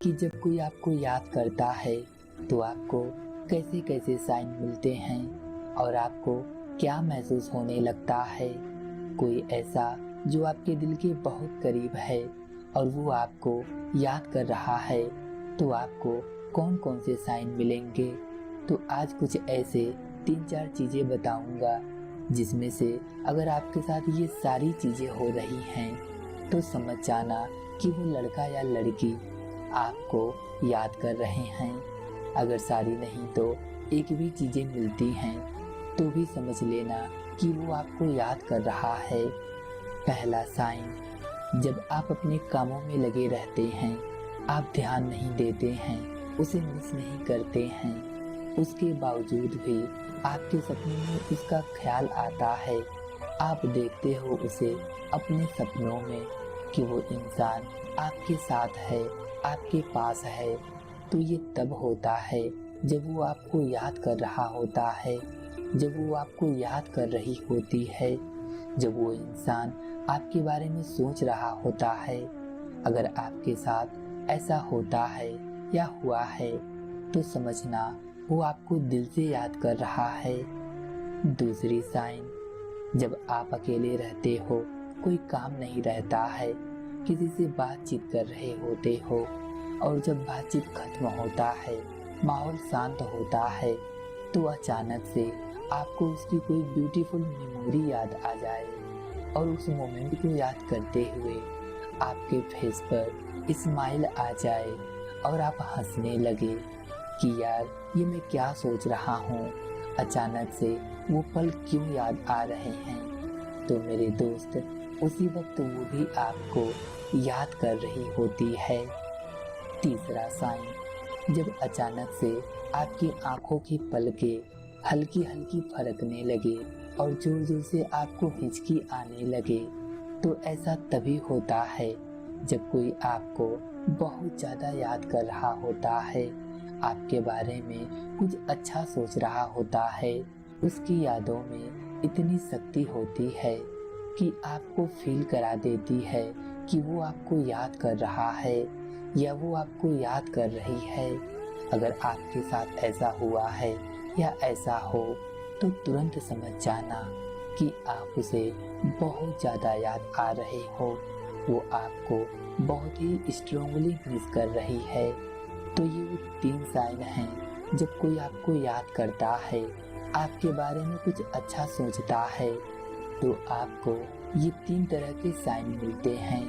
कि जब कोई आपको याद करता है तो आपको कैसे कैसे साइन मिलते हैं और आपको क्या महसूस होने लगता है। कोई ऐसा जो आपके दिल के बहुत करीब है और वो आपको याद कर रहा है, तो आपको कौन कौन से साइन मिलेंगे। तो आज कुछ ऐसे 3-4 चीज़ें बताऊंगा जिसमें से अगर आपके साथ ये सारी चीज़ें हो रही हैं तो समझ जाना कि वो लड़का या लड़की आपको याद कर रहे हैं। अगर सारी नहीं तो एक भी चीज़ें मिलती हैं तो भी समझ लेना कि वो आपको याद कर रहा है। पहला साइन, जब आप अपने कामों में लगे रहते हैं, आप ध्यान नहीं देते हैं, उसे मिस नहीं करते हैं, उसके बावजूद भी आपके सपने में उसका ख्याल आता है। आप देखते हो उसे अपने सपनों में कि वो इंसान आपके साथ है, आपके पास है। तो ये तब होता है जब वो आपको याद कर रहा होता है, जब वो आपको याद कर रही होती है, जब वो इंसान आपके बारे में सोच रहा होता है। अगर आपके साथ ऐसा होता है या हुआ है तो समझना वो आपको दिल से याद कर रहा है। दूसरी साइन, जब आप अकेले रहते हो, कोई काम नहीं रहता है, किसी से बातचीत कर रहे होते हो और जब बातचीत खत्म होता है, माहौल शांत होता है, तो अचानक से आपको उसकी कोई ब्यूटीफुल मेमोरी याद आ जाए और उस मोमेंट को याद करते हुए आपके फेस पर स्माइल आ जाए और आप हंसने लगे कि यार ये मैं क्या सोच रहा हूँ, अचानक से वो पल क्यों याद आ रहे हैं। तो मेरे दोस्त, उसी वक्त वो भी आपको याद कर रही होती है। तीसरा साइन, जब अचानक से आपकी आंखों की पलकें हल्की हल्की फड़कने लगे और जोर जोर से आपको हिचकी आने लगे, तो ऐसा तभी होता है जब कोई आपको बहुत ज़्यादा याद कर रहा होता है, आपके बारे में कुछ अच्छा सोच रहा होता है। उसकी यादों में इतनी शक्ति होती है कि आपको फील करा देती है कि वो आपको याद कर रहा है या वो आपको याद कर रही है। अगर आपके साथ ऐसा हुआ है या ऐसा हो तो तुरंत समझ जाना कि आप उसे बहुत ज़्यादा याद आ रहे हो, वो आपको बहुत ही स्ट्रांगली मिस कर रही है। तो ये वो 3 साइन हैं जब कोई आपको याद करता है, आपके बारे में कुछ अच्छा सोचता है, तो आपको ये 3 तरह के साइन मिलते हैं।